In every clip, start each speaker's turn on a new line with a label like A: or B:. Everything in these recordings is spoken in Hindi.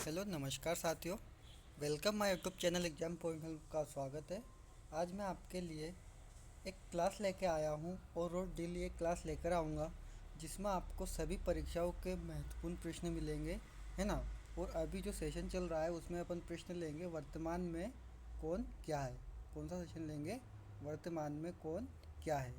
A: हेलो नमस्कार साथियों। Welcome my YouTube channel exam point में का स्वागत है। आज मैं आपके लिए एक क्लास लेके आया हूँ और रोज डेली एक क्लास लेकर आऊँगा जिसमें आपको सभी परीक्षाओं के महत्वपूर्ण प्रश्न मिलेंगे, है ना। और अभी जो सेशन चल रहा है उसमें अपन प्रश्न लेंगे वर्तमान में कौन क्या है। कौन सा सेशन लेंगे? वर्तमान में कौन क्या है।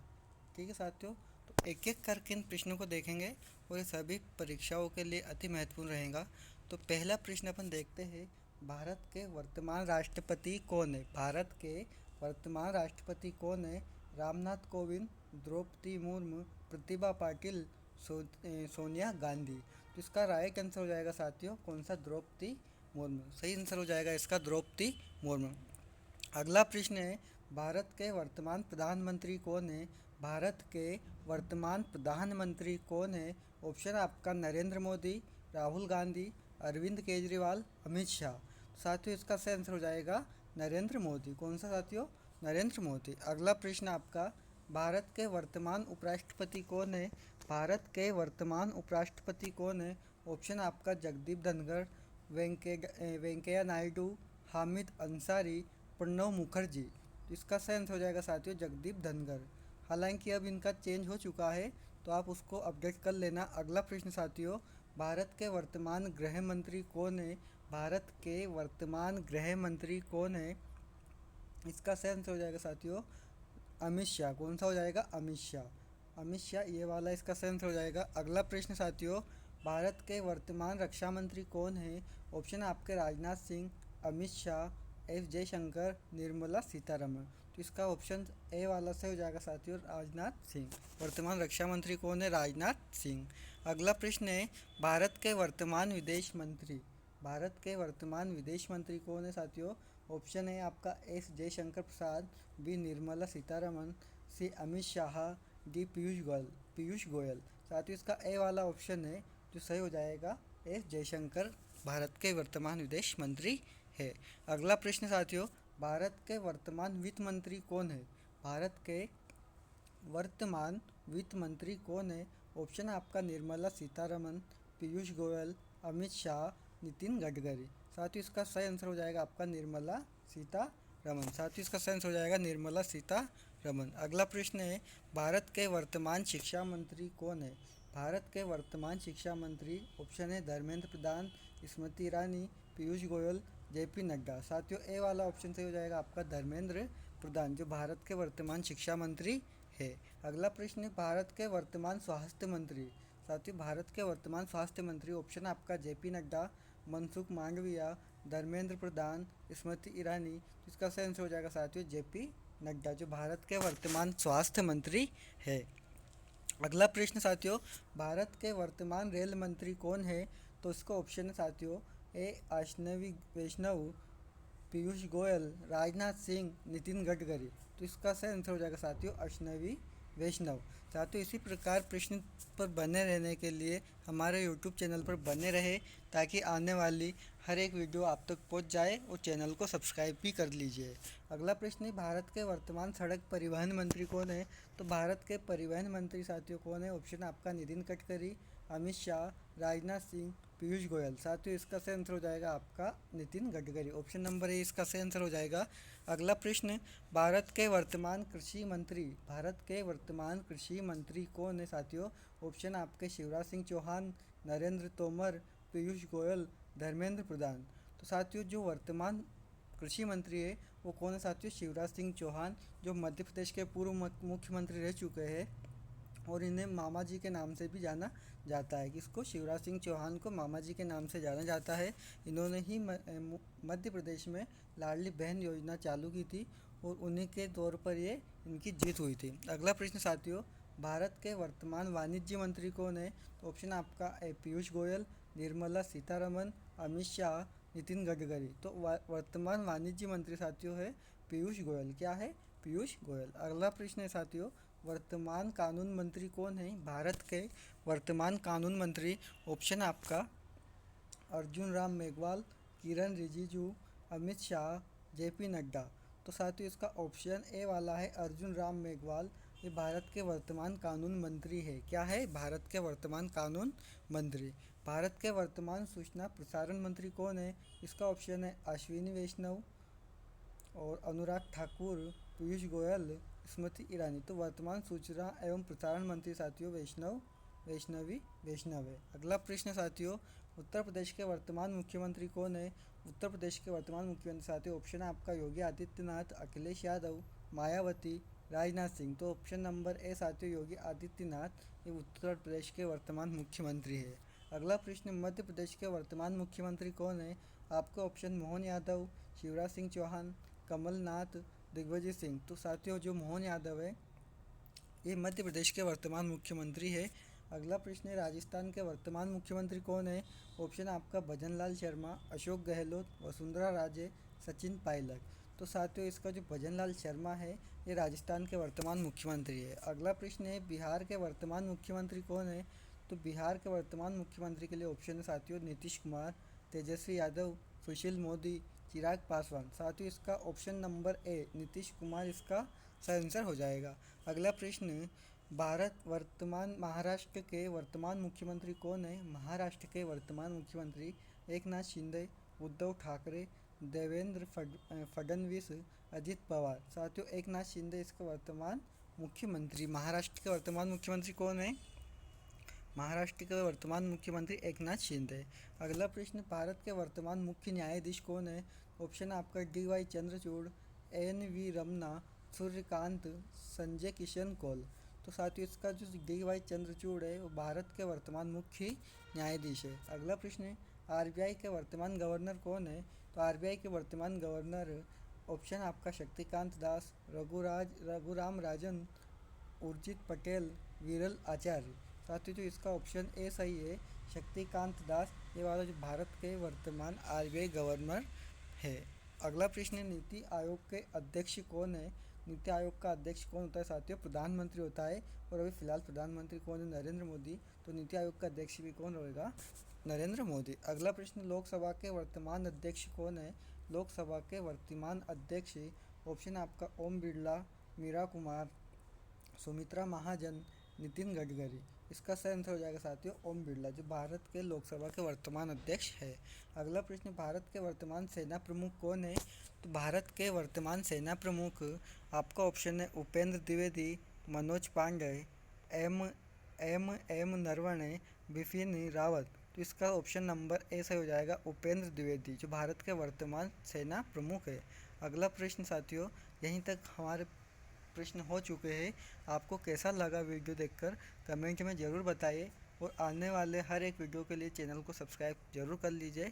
A: ठीक है साथियों, तो एक एक करके इन प्रश्नों को देखेंगे और ये सभी परीक्षाओं के लिए अति महत्वपूर्ण रहेगा। तो पहला प्रश्न अपन देखते हैं, भारत के वर्तमान राष्ट्रपति कौन है? भारत के वर्तमान राष्ट्रपति कौन है? रामनाथ कोविंद, द्रौपदी मुर्मू, प्रतिभा पाटिल, सोनिया गांधी। तो इसका राइट आंसर हो जाएगा साथियों कौन सा? द्रौपदी मुर्मू। सही आंसर हो जाएगा इसका द्रौपदी मुर्मू। अगला प्रश्न है, भारत के वर्तमान प्रधानमंत्री कौन है? भारत के वर्तमान प्रधानमंत्री कौन है? ऑप्शन आपका नरेंद्र मोदी, राहुल गांधी, अरविंद केजरीवाल, अमित शाह। साथियों इसका सही आंसर हो जाएगा नरेंद्र मोदी। कौन सा साथियों? नरेंद्र मोदी। अगला प्रश्न आपका, भारत के वर्तमान उपराष्ट्रपति कौन है? भारत के वर्तमान उपराष्ट्रपति कौन है? ऑप्शन आपका जगदीप धनखड़, वेंकैया नायडू, हामिद अंसारी, प्रणब मुखर्जी। तो इसका सही आंसर हो जाएगा साथियों जगदीप धनखड़। हालांकि अब इनका चेंज हो चुका है तो आप उसको अपडेट कर लेना। अगला प्रश्न साथियों, भारत के वर्तमान गृह मंत्री कौन है? भारत के वर्तमान गृह मंत्री कौन है? इसका सही आंसर हो जाएगा साथियों अमित शाह। कौन सा हो जाएगा? अमित शाह। अमित शाह ये वाला इसका सही आंसर हो जाएगा। अगला प्रश्न साथियों, भारत के वर्तमान रक्षा मंत्री कौन है? ऑप्शन आपके राजनाथ सिंह, अमित शाह, एस जयशंकर, निर्मला सीतारमण। तो इसका ऑप्शन ए वाला से हो जाएगा साथियों राजनाथ सिंह। वर्तमान रक्षा मंत्री कौन है? राजनाथ सिंह। अगला प्रश्न है, भारत के वर्तमान विदेश मंत्री। भारत के वर्तमान विदेश मंत्री कौन है साथियों? ऑप्शन है आपका एस जयशंकर प्रसाद, बी निर्मला सीतारमण, सी अमित शाह, डी पीयूष गोयल। साथियों इसका ए वाला ऑप्शन है जो सही हो जाएगा, एस जयशंकर भारत के वर्तमान विदेश मंत्री है। अगला प्रश्न साथियों, भारत के वर्तमान वित्त मंत्री कौन है? भारत के वर्तमान वित्त मंत्री कौन है? ऑप्शन आपका निर्मला सीतारमण, पीयूष गोयल, अमित शाह, नितिन गडकरी। साथियों इसका सही आंसर हो जाएगा आपका निर्मला सीतारमण। साथियों इसका सही आंसर हो जाएगा निर्मला सीतारमण। अगला प्रश्न है, भारत के वर्तमान शिक्षा मंत्री कौन है? भारत के वर्तमान शिक्षा मंत्री ऑप्शन है धर्मेंद्र प्रधान, स्मृति ईरानी, पीयूष गोयल, जेपी नड्डा। साथियों ए वाला ऑप्शन सही हो जाएगा आपका धर्मेंद्र प्रधान जो भारत के वर्तमान शिक्षा मंत्री है। अगला प्रश्न है, भारत के वर्तमान स्वास्थ्य मंत्री। साथियों भारत के वर्तमान स्वास्थ्य मंत्री ऑप्शन आपका जेपी नड्डा, मनसुख मांडविया, धर्मेंद्र प्रधान, स्मृति ईरानी। तो इसका सही आंसर हो जाएगा साथियों जेपी नड्डा जो भारत के वर्तमान स्वास्थ्य मंत्री है। अगला प्रश्न साथियों, भारत के वर्तमान रेल मंत्री कौन है? तो इसका ऑप्शन है साथियों ए अश्विनी वैष्णव, पीयूष गोयल, राजनाथ सिंह, नितिन गडकरी। तो इसका सही आंसर हो जाएगा साथियों अश्विनी वैष्णव। साथियों इसी प्रकार प्रश्न पर बने रहने के लिए हमारे यूट्यूब चैनल पर बने रहे ताकि आने वाली हर एक वीडियो आप तक पहुंच जाए और चैनल को सब्सक्राइब भी कर लीजिए। अगला प्रश्न है, भारत के वर्तमान सड़क परिवहन मंत्री कौन है? तो भारत के परिवहन मंत्री साथियों कौन है? ऑप्शन आपका नितिन गडकरी, अमित शाह, राजनाथ सिंह, पीयूष गोयल। साथियों इसका सही आंसर हो जाएगा आपका Nitin Gadkari. Option number A इसका सही आंसर हो जाएगा। अगला प्रश्न, भारत के वर्तमान कृषि मंत्री। भारत के वर्तमान कृषि मंत्री कौन है साथियों? ऑप्शन आपके शिवराज सिंह चौहान, नरेंद्र तोमर, पीयूष गोयल, धर्मेंद्र प्रधान। तो साथियों जो वर्तमान कृषि मंत्री है वो कौन है साथियों? शिवराज सिंह चौहान जो मध्य प्रदेश के पूर्व मुख्यमंत्री रह चुके हैं और इन्हें मामा जी के नाम से भी जाना जाता है। किसको? शिवराज सिंह चौहान को मामा जी के नाम से जाना जाता है। इन्होंने ही मध्य प्रदेश में लाडली बहन योजना चालू की थी और उन्हीं के तौर पर ये इनकी जीत हुई थी। अगला प्रश्न साथियों, भारत के वर्तमान वाणिज्य मंत्री कौन है? तो ऑप्शन आपका पीयूष गोयल, निर्मला सीतारमण, अमित शाह, नितिन गडकरी। तो वर्तमान वाणिज्य मंत्री साथियों है पीयूष गोयल। क्या है? पीयूष गोयल। अगला प्रश्न है साथियों, वर्तमान कानून मंत्री कौन है? भारत के वर्तमान कानून मंत्री ऑप्शन आपका अर्जुन राम मेघवाल, किरण रिजिजू, अमित शाह, जेपी नड्डा। तो साथियों इसका ऑप्शन ए वाला है अर्जुन राम मेघवाल। ये भारत के वर्तमान कानून मंत्री है। क्या है? भारत के वर्तमान कानून मंत्री। भारत के वर्तमान सूचना प्रसारण मंत्री कौन है? इसका ऑप्शन है अश्विनी वैष्णव और अनुराग ठाकुर, पीयूष गोयल, स्मृति ईरानी। तो वर्तमान सूचना एवं प्रसारण मंत्री साथियों वैष्णव है। अगला प्रश्न साथियों, उत्तर प्रदेश के वर्तमान मुख्यमंत्री कौन है? उत्तर प्रदेश के वर्तमान मुख्यमंत्री साथियों ऑप्शन है आपका योगी आदित्यनाथ, अखिलेश यादव, मायावती, राजनाथ सिंह। तो ऑप्शन नंबर ए साथियों योगी आदित्यनाथ ये उत्तर प्रदेश के वर्तमान मुख्यमंत्री है। अगला प्रश्न, मध्य प्रदेश के वर्तमान मुख्यमंत्री कौन है? आपका ऑप्शन मोहन यादव, शिवराज सिंह चौहान, कमलनाथ, दिग्विजय सिंह। तो साथियों जो मोहन यादव है ये मध्य प्रदेश के वर्तमान मुख्यमंत्री है। अगला प्रश्न है, राजस्थान के वर्तमान मुख्यमंत्री कौन है? ऑप्शन आपका भजनलाल शर्मा, अशोक गहलोत, वसुंधरा राजे, सचिन पायलट। तो साथियों इसका जो भजनलाल शर्मा है ये राजस्थान के वर्तमान मुख्यमंत्री है। अगला प्रश्न है, बिहार के वर्तमान मुख्यमंत्री कौन है? तो बिहार के वर्तमान मुख्यमंत्री के लिए ऑप्शन है साथियों नीतीश कुमार, तेजस्वी यादव, सुशील मोदी, चिराग पासवान। साथियों इसका option number A Nitish Kumar इसका सही आंसर हो जाएगा। अगला प्रश्न, महाराष्ट्र के वर्तमान मुख्यमंत्री कौन है? महाराष्ट्र के वर्तमान मुख्यमंत्री एकनाथ शिंदे, उद्धव ठाकरे, देवेंद्र फडणवीस, अजित पवार। साथियों एकनाथ शिंदे इसका वर्तमान मुख्यमंत्री, महाराष्ट्र के वर्तमान मुख्यमंत्री कौन है? महाराष्ट्र के वर्तमान मुख्यमंत्री एकनाथ शिंदे। अगला प्रश्न, भारत के वर्तमान मुख्य न्यायाधीश कौन है? ऑप्शन आपका D Y Chandrachud, N V Ramana, Surya Kant, Sanjay Kishan Kaul. तो साथियों इसका जो डी वाई चंद्रचूड़ है वो भारत के वर्तमान मुख्य न्यायाधीश है। अगला प्रश्न है, आरबीआई के वर्तमान गवर्नर कौन है? तो आरबीआई के वर्तमान गवर्नर ऑप्शन आपका शक्तिकांत दास, रघुराम राजन, उर्जित पटेल, विरल आचार्य। साथियों जो इसका ऑप्शन ए सही है, शक्तिकांत दास ये वाला जो भारत के वर्तमान आरबीआई गवर्नर है। अगला प्रश्न है, नीति आयोग के अध्यक्ष कौन है? नीति आयोग का अध्यक्ष कौन होता है साथियों? प्रधानमंत्री होता है। और अभी फिलहाल प्रधानमंत्री कौन है? नरेंद्र मोदी। तो नीति आयोग का अध्यक्ष भी कौन होगा? नरेंद्र मोदी। अगला प्रश्न, लोकसभा के वर्तमान अध्यक्ष कौन है? लोकसभा के वर्तमान अध्यक्ष ऑप्शन आपका ओम बिरला, मीरा कुमार, सुमित्रा महाजन, नितिन गडकरी। इसका सही आंसर हो जाएगा साथियों ओम बिरला जो भारत के लोकसभा के वर्तमान अध्यक्ष है। अगला प्रश्न, भारत के वर्तमान सेना प्रमुख कौन है? तो भारत के वर्तमान सेना प्रमुख आपका ऑप्शन है उपेंद्र द्विवेदी, मनोज पांडे, एम एम नरवणे, बिपिन रावत। तो इसका ऑप्शन नंबर ए सही हो जाएगा उपेंद्र द्विवेदी जो भारत के वर्तमान सेना प्रमुख है। अगला प्रश्न साथियों, यहीं तक हमारे प्रश्न हो चुके हैं। आपको कैसा लगा वीडियो देखकर कमेंट में ज़रूर बताइए और आने वाले हर एक वीडियो के लिए चैनल को सब्सक्राइब ज़रूर कर लीजिए।